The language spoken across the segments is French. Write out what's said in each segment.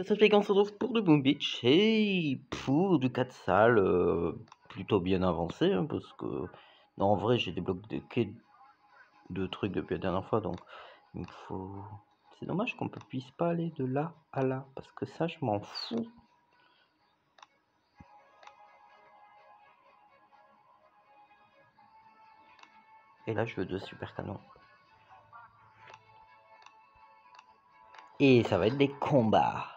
Ça fait qu'on se retrouve pour de Boom Beach et pour du 4 salles plutôt bien avancé, hein, parce que non, en vrai j'ai débloqué de trucs depuis la dernière fois, donc il faut. C'est dommage qu'on ne puisse pas aller de là à là, parce que ça je m'en fous. Et là je veux deux super canons. Et ça va être des combats.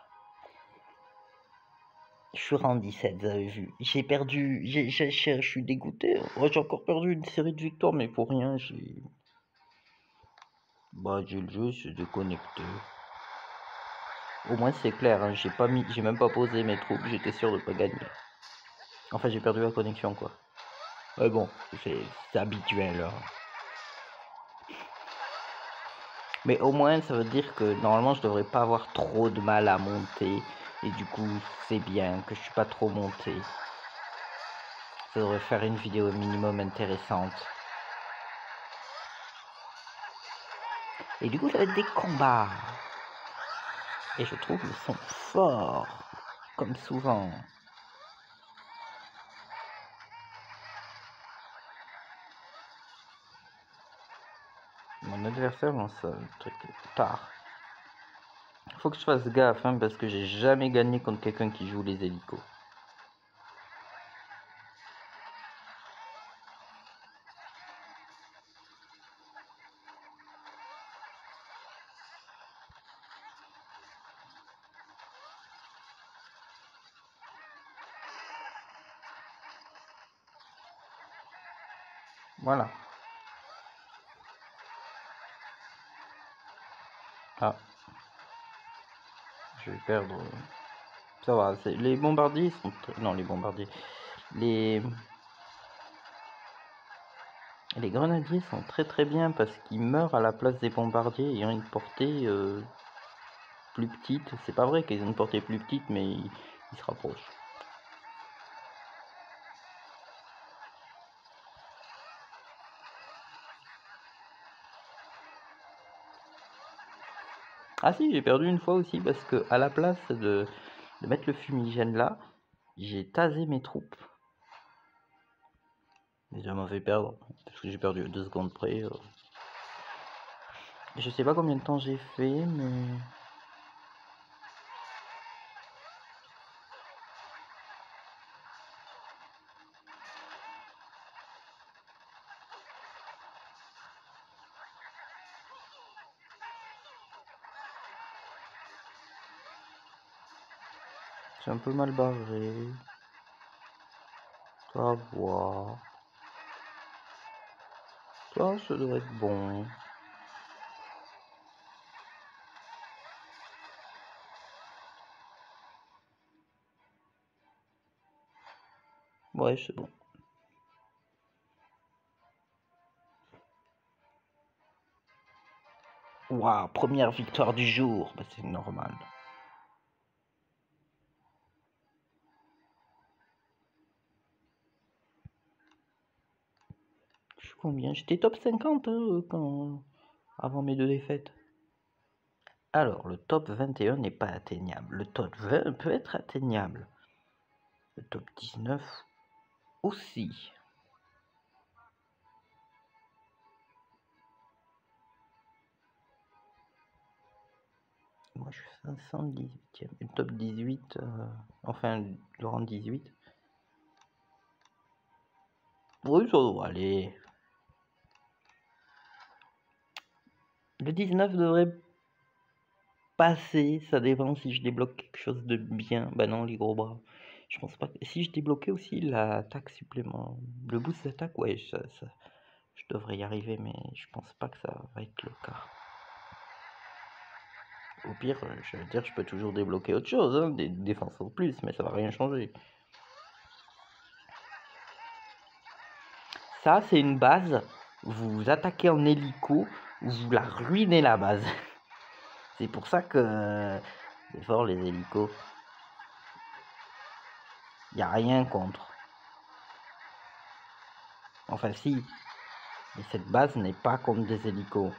Je suis rang 17, vous avez vu. J'ai perdu, je suis dégoûté. Ouais, j'ai encore perdu une série de victoires, mais pour rien, j'ai. Bah, j'ai le jeu, c'est déconnecté. Au moins c'est clair, hein, j'ai même pas posé mes troupes, j'étais sûr de pas gagner. Enfin, j'ai perdu la connexion, quoi. Mais bon, c'est habituel. Hein. Mais au moins, ça veut dire que normalement, je devrais pas avoir trop de mal à monter. Et du coup, c'est bien que je suis pas trop monté. Ça devrait faire une vidéo minimum intéressante. Et du coup, ça va être des combats. Et je trouve qu'ils sont forts, comme souvent. Mon adversaire lance un truc tard. Faut que je fasse gaffe, hein, parce que j'ai jamais gagné contre quelqu'un qui joue les hélicos. Voilà. Ah. Je vais perdre. Ça va, les bombardiers sont... Non, les bombardiers. Les grenadiers sont très bien parce qu'ils meurent à la place des bombardiers ayant une portée plus petite. C'est pas vrai qu'ils ont une portée plus petite, mais ils se rapprochent. Ah si, j'ai perdu une fois aussi parce que à la place de mettre le fumigène là, j'ai tasé mes troupes. Et ça m'a fait perdre, parce que j'ai perdu à 2 secondes près. Je sais pas combien de temps j'ai fait, mais... C'est un peu mal barré. Ça va voir. Ça devrait être bon. Ouais, c'est bon. Waouh, première victoire du jour. Bah, c'est normal. Je suis combien? J'étais top 50 hein, avant mes 2 défaites. Alors, le top 21 n'est pas atteignable. Le top 20 peut être atteignable. Le top 19 aussi. Moi, je suis 518e. Et le top 18, enfin, le rang 18. Oui, ça doit aller. Le 19 devrait passer. Ça dépend si je débloque quelque chose de bien. Bah non, les gros bras. Je pense pas que... Si je débloquais aussi l'attaque supplément... Le boost d'attaque, ouais, je devrais y arriver, mais je pense pas que ça va être le cas. Au pire, je veux dire, je peux toujours débloquer autre chose, hein, des défenses en plus, mais ça va rien changer. Ça, c'est une base, vous attaquez en hélico, vous la ruinez la base. C'est pour ça que c'est fort les hélicos. Y a rien contre. Enfin si, mais cette base n'est pas contre des hélicos.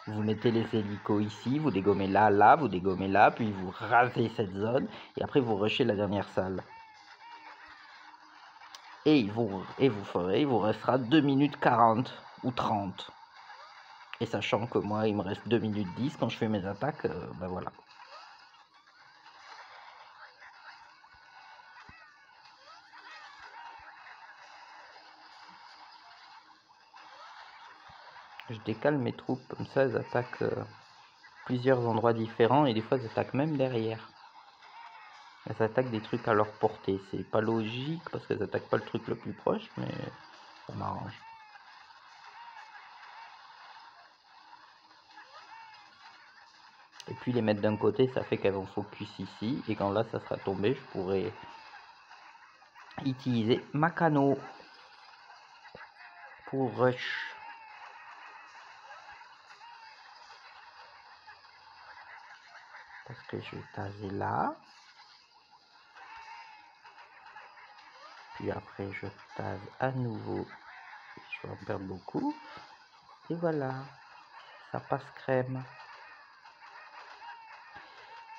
Vous mettez les hélicos ici, vous dégommez là, là, vous dégommez là, puis vous rasez cette zone, et après vous rushez la dernière salle. Et il vous restera 2 minutes 40 ou 30. Et sachant que moi, il me reste 2 minutes 10 quand je fais mes attaques, ben voilà. Je décale mes troupes, comme ça elles attaquent plusieurs endroits différents et des fois elles attaquent même derrière. Elles attaquent des trucs à leur portée. C'est pas logique parce qu'elles attaquent pas le truc le plus proche, mais ça m'arrange. Et puis les mettre d'un côté, ça fait qu'elles vont focus ici. Et quand là ça sera tombé, je pourrai utiliser ma cano pour rush. Parce que je vais taser là. Puis après je tase à nouveau. Je vais en perdre beaucoup. Et voilà. Ça passe crème.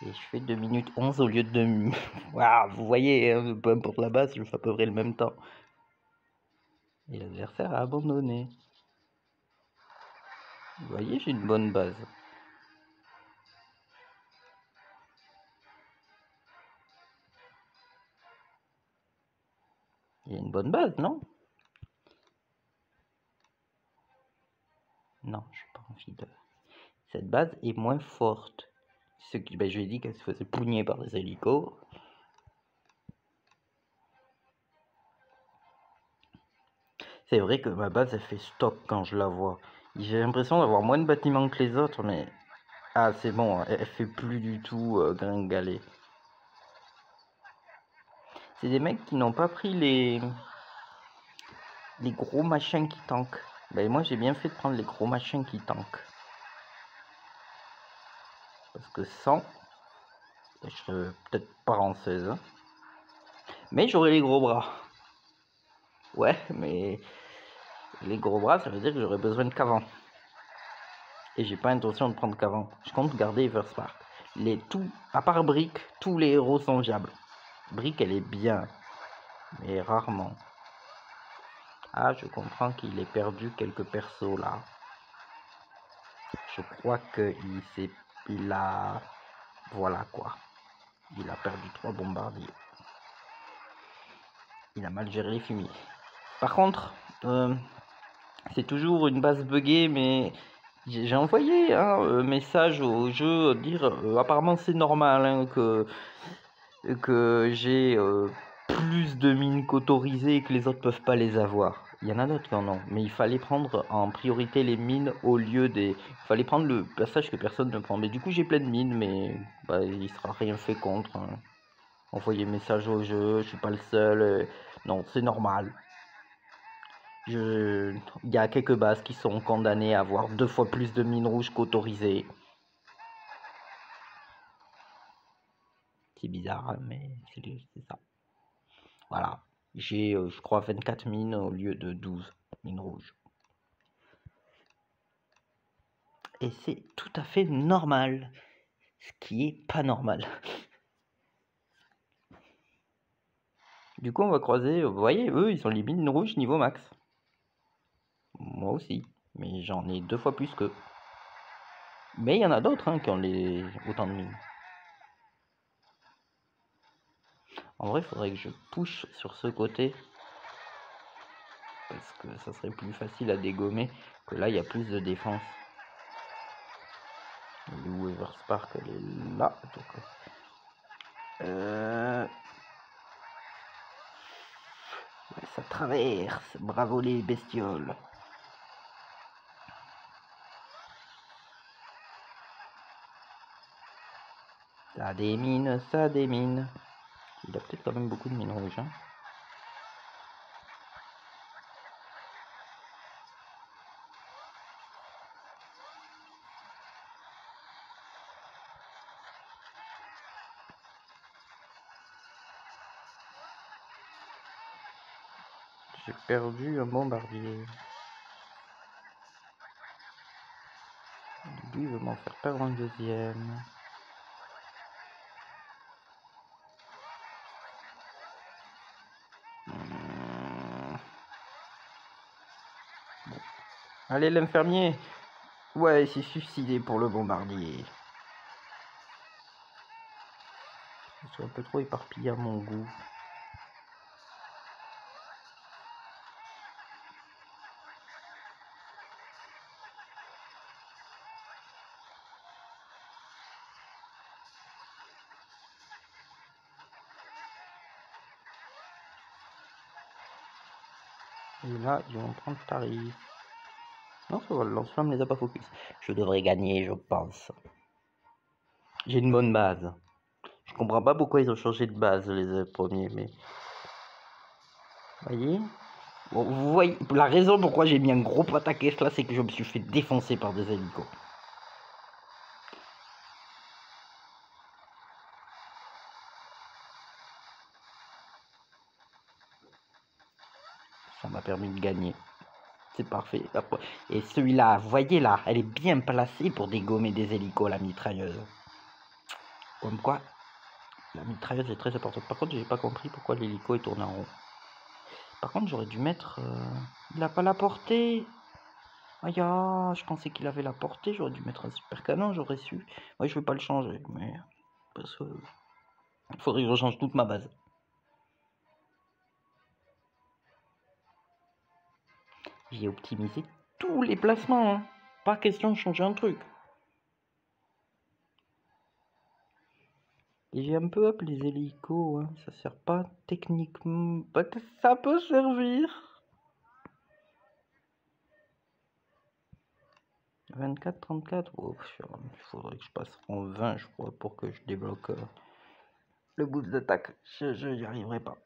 Et je fais 2 minutes 11 au lieu de 2 minutes. Waouh, vous voyez, hein, peu importe la base, je fais à peu près le même temps. Et l'adversaire a abandonné. Vous voyez, j'ai une bonne base. Il y a une bonne base, non? Non, je n'ai pas envie de... Cette base est moins forte. Ce qui, ben, je lui ai dit qu'elle se faisait pougner par des hélicos. C'est vrai que ma base, elle fait stock quand je la vois. J'ai l'impression d'avoir moins de bâtiments que les autres, mais... Ah, c'est bon, elle fait plus du tout gringaler. C'est des mecs qui n'ont pas pris les gros machins qui tankent. Ben, moi, j'ai bien fait de prendre les gros machins qui tankent. Parce que sans, je serais peut-être pas en 16. Hein. Mais j'aurais les gros bras. Ouais, mais les gros bras, ça veut dire que j'aurais besoin de qu'avant. Et j'ai pas intention de prendre qu'avant. Je compte garder Everspark. À part Brick, tous les héros sont viables. Brick, elle est bien, mais rarement. Ah, je comprends qu'il ait perdu quelques persos là. Je crois il a... Voilà quoi. Il a perdu 3 bombardiers. Il a mal géré les fumiers. Par contre, c'est toujours une base buggée, mais j'ai envoyé un message au jeu, dire apparemment c'est normal hein, que j'ai plus de mines qu'autorisées et que les autres peuvent pas les avoir. Il y en a d'autres qui en ont, mais il fallait prendre en priorité les mines au lieu des... Il fallait prendre le passage que personne ne prend. Mais du coup j'ai plein de mines, mais bah, il sera rien fait contre. Hein. Envoyer message au jeu, je suis pas le seul. Non, c'est normal. Il y a quelques bases qui sont condamnées à avoir 2 fois plus de mines rouges qu'autorisées. C'est bizarre, hein, mais c'est ça. Voilà. J'ai, je crois, 24 mines au lieu de 12 mines rouges. Et c'est tout à fait normal. Ce qui est pas normal. Du coup, on va croiser. Vous voyez, eux, ils ont les mines rouges niveau max. Moi aussi. Mais j'en ai 2 fois plus qu'eux. Mais il y en a d'autres hein, qui ont autant de mines. En vrai, il faudrait que je push sur ce côté. Parce que ça serait plus facile à dégommer. Que là, il y a plus de défense. Elle est où Everspark? Elle est là. Ouais, ça traverse. Bravo les bestioles. Ça démine, ça démine. Il a peut-être quand même beaucoup de mines rouges. Hein. J'ai perdu un bombardier. Lui veut m'en faire perdre un deuxième. Bon. Allez, l'infirmier. Ouais, il s'est suicidé pour le bombardier. C'est un peu trop éparpillé à mon goût. Et là, ils vont prendre tarif. Non, ça va, le lance-flamme les a pas focus. Je devrais gagner, je pense. J'ai une bonne base. Je comprends pas pourquoi ils ont changé de base les premiers, mais... Voyez, bon, vous voyez, la raison pourquoi j'ai mis un gros pataquès là, c'est que je me suis fait défoncer par des hélicos. Ça m'a permis de gagner. C'est parfait. Et celui-là, vous voyez là, elle est bien placée pour dégommer des hélicos, la mitrailleuse. Comme quoi, la mitrailleuse est très importante. Par contre, j'ai pas compris pourquoi l'hélico est tourné en rond. Par contre, j'aurais dû mettre... Il a pas la portée. Aïe, je pensais qu'il avait la portée. J'aurais dû mettre un super canon, j'aurais su. Ouais, je vais pas le changer, mais... Parce que... Il faudrait que je change toute ma base. J'ai optimisé tous les placements, hein. Pas question de changer un truc. Et j'ai un peu up les hélicos, hein. Ça sert pas techniquement... Ça peut servir. 24, 34. Oh, il faudrait que je passe en 20, je crois, pour que je débloque le boost d'attaque. Je n'y arriverai pas.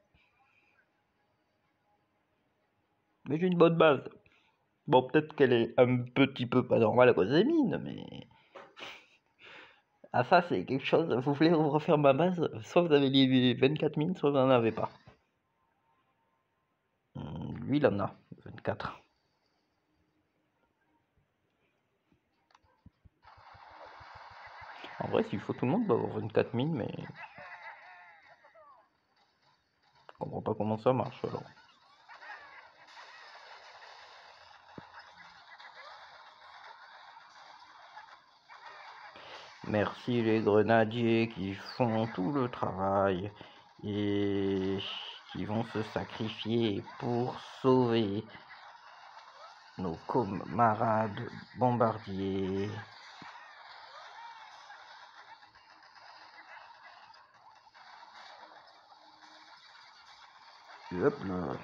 Mais j'ai une bonne base. Bon, peut-être qu'elle est un petit peu pas normale à cause des mines, mais... Ah, ça, c'est quelque chose. Vous voulez refaire ma base? Soit vous avez les 24 mines, soit vous n'en avez pas. Lui, il en a 24. En vrai, s'il faut, tout le monde doit avoir 24 mines, mais... Je comprends pas comment ça marche, alors. Merci les grenadiers qui font tout le travail et qui vont se sacrifier pour sauver nos camarades bombardiers. Hop là.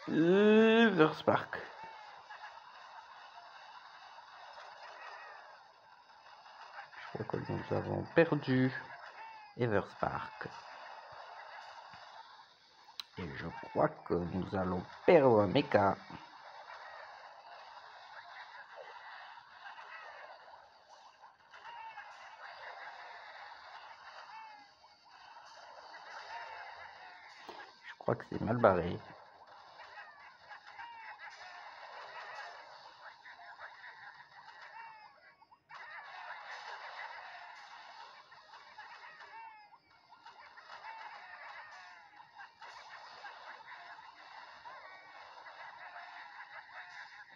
Everspark. Je crois que nous avons perdu Everspark. Et je crois que nous allons perdre un mecha. Je crois que c'est mal barré.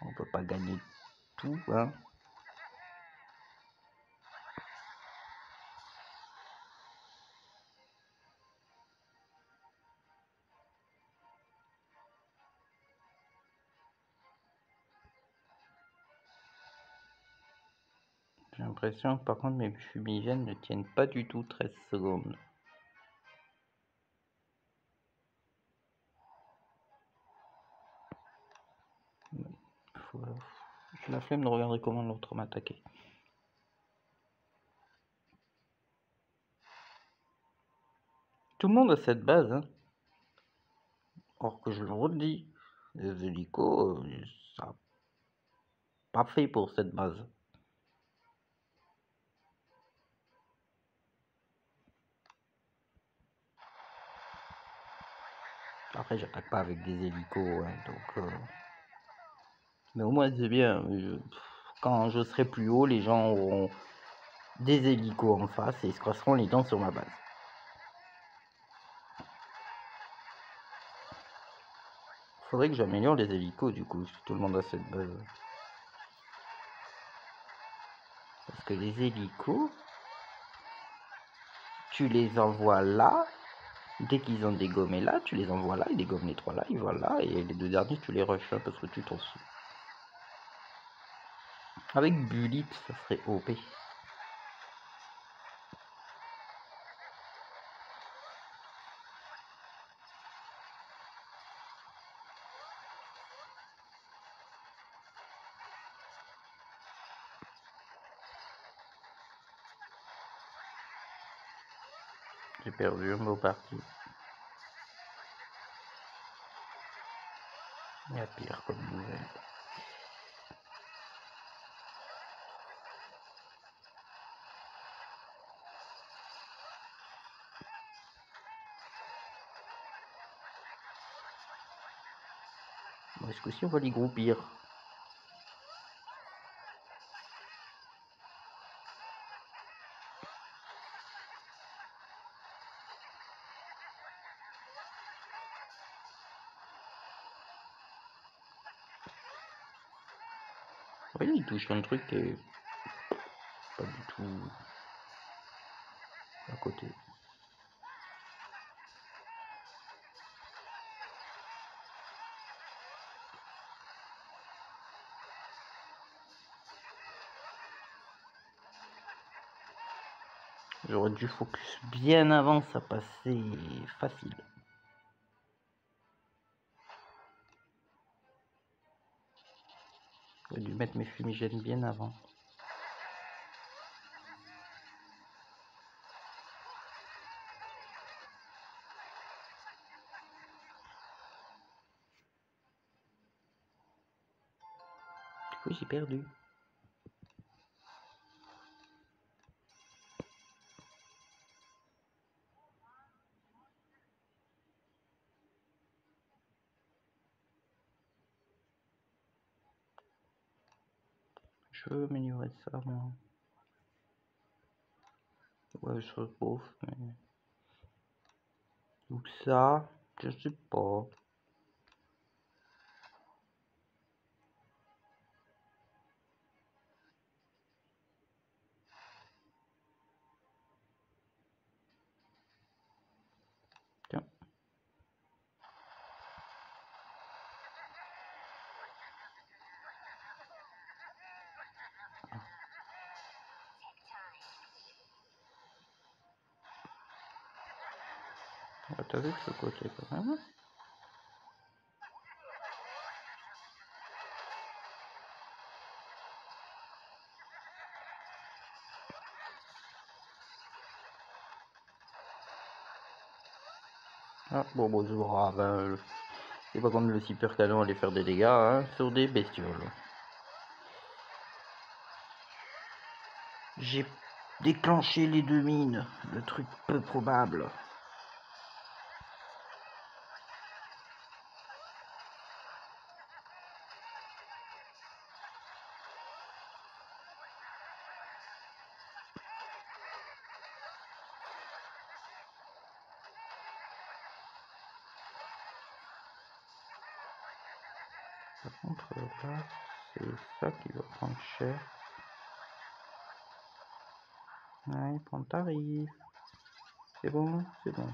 On peut pas gagner tout, hein. J'ai l'impression que par contre mes fumigènes ne tiennent pas du tout 13 secondes. J'ai la flemme de regarder comment l'autre m'a attaqué. Tout le monde a cette base, hein. Or que je le redis, les hélicos, ça pas fait pour cette base. Après, j'attaque pas avec des hélicos, hein, donc... Mais au moins, c'est bien. Quand je serai plus haut, les gens auront des hélicos en face et ils se crosseront les dents sur ma base. Faudrait que j'améliore les hélicos, du coup, si tout le monde a cette base. Parce que les hélicos, tu les envoies là. Dès qu'ils ont dégommé là, tu les envoies là, ils dégomment les 3 là, ils vont là, et les 2 derniers, tu les rushes, hein, parce que tu t'en fous. Avec Bullet, ça serait OP. J'ai perdu un beau parti. Il y a pire comme nouvelle. Bon, ce coup-ci, on va les groupir. Oui, il touche un truc qui est pas du tout à côté. J'aurais dû focus bien avant, ça passait facile. J'aurais dû mettre mes fumigènes bien avant. Du coup, j'ai perdu. Je veux améliorer ça, moi. Ouais, je trouve, mais... Donc ça, je sais pas. Tiens. Ah, t'as vu ce côté quand même. Ah, bon, je vois, ben, c'est pas comme le super canon allait faire des dégâts hein, sur des bestioles. J'ai déclenché les 2 mines, le truc peu probable. Par contre, là, c'est ça qui va prendre cher. Ouais, prends tarif. C'est bon, c'est bon.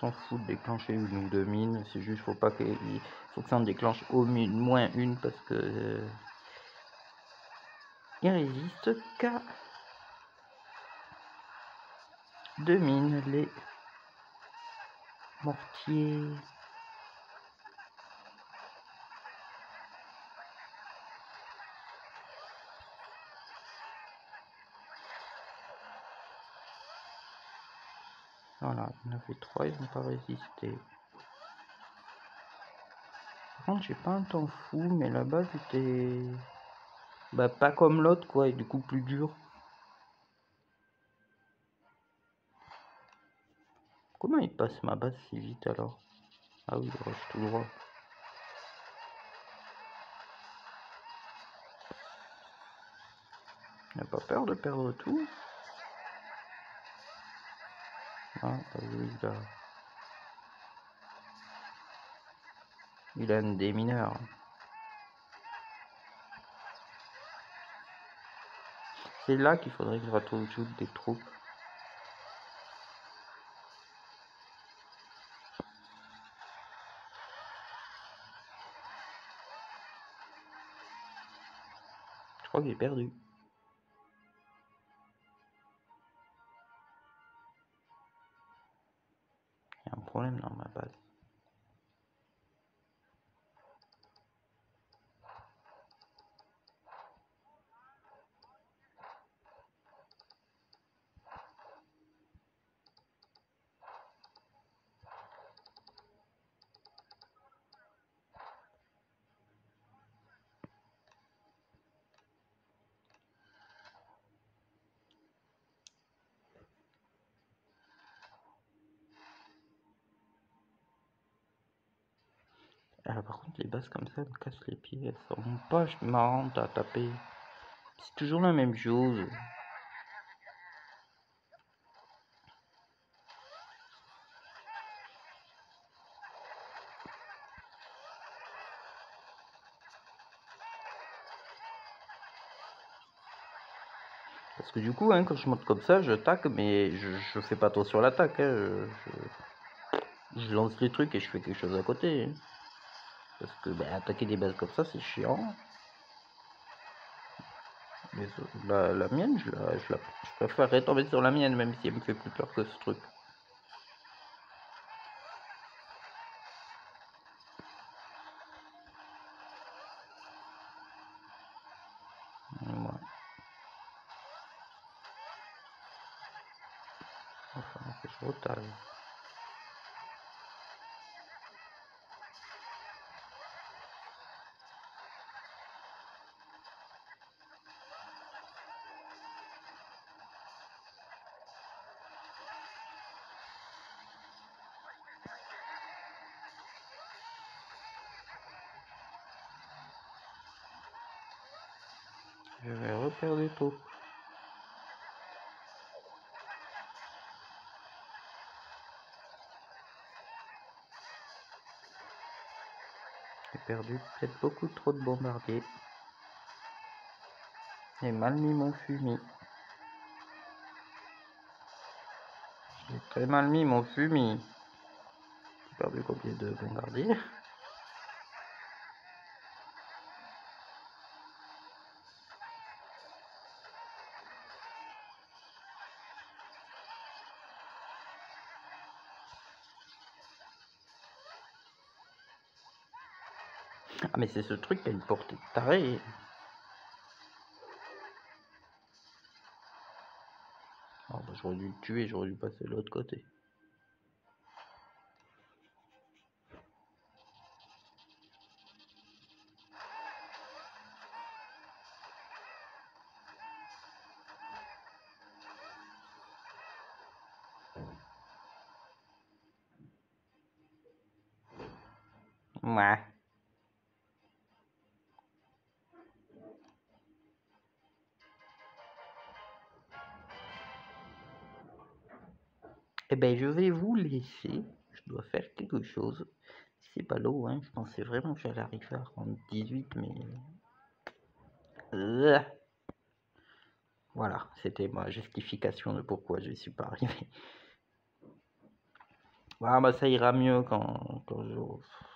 On s'en fout de déclencher une ou 2 mines, c'est juste faut pas faut que ça en déclenche au moins une parce que il résiste qu'à 2 mines, les mortiers. Voilà, il y en avait 3, ils n'ont pas résisté. Par contre, j'ai pas un temps fou, mais la base était... Bah, pas comme l'autre, quoi, et du coup plus dur. Comment il passe ma base si vite, alors? Ah oui, il rush tout droit. Il n'a pas peur de perdre tout? Ah, bah oui, il a un démineur. C'est là qu'il faudrait que je retrouve des troupes. Je crois que j'ai perdu. Il y a un problème dans ma base. Ah, par contre, les bases comme ça, elles me cassent les pieds. Elles sont pas marrantes à taper. C'est toujours la même chose. Parce que du coup, hein, quand je monte comme ça, je tac, mais je fais pas attention à l'attaque. Hein, je lance les trucs et je fais quelque chose à côté. Hein. Parce que bah, attaquer des bases comme ça, c'est chiant. Mais la mienne, je préférerais tomber sur la mienne, même si elle me fait plus peur que ce truc. Ouais. Enfin, je retaille. Je vais repérer des troupes. J'ai perdu peut-être beaucoup trop de bombardiers. J'ai mal mis mon fumier. J'ai très mal mis mon fumier. J'ai perdu combien de bombardiers? Ah mais c'est ce truc qui a une portée tarée. Oh, bah, j'aurais dû le tuer, j'aurais dû passer de l'autre côté. Ouais. Eh ben je vais vous laisser. Je dois faire quelque chose. C'est pas l'eau, hein. Je pensais vraiment que j'allais arriver à rendre 18, mais... Voilà, c'était ma justification de pourquoi je suis pas arrivé. Ah bah ça ira mieux quand je...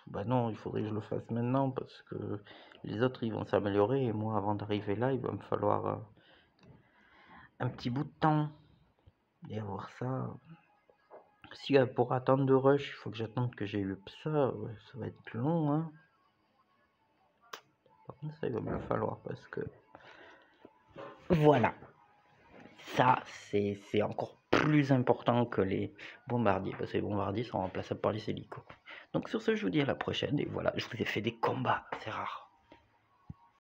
Bah non, il faudrait que je le fasse maintenant parce que les autres ils vont s'améliorer et moi avant d'arriver là il va me falloir un petit bout de temps. Et avoir ça... Si pour attendre de rush, il faut que j'attende que j'ai eu ça, ouais, ça va être long hein. Par contre ça il va me le falloir parce que... Voilà. Ça c'est encore plus important que les bombardiers, parce que les bombardiers sont remplaçables par les hélicos. Donc sur ce, je vous dis à la prochaine, et voilà, je vous ai fait des combats, c'est rare.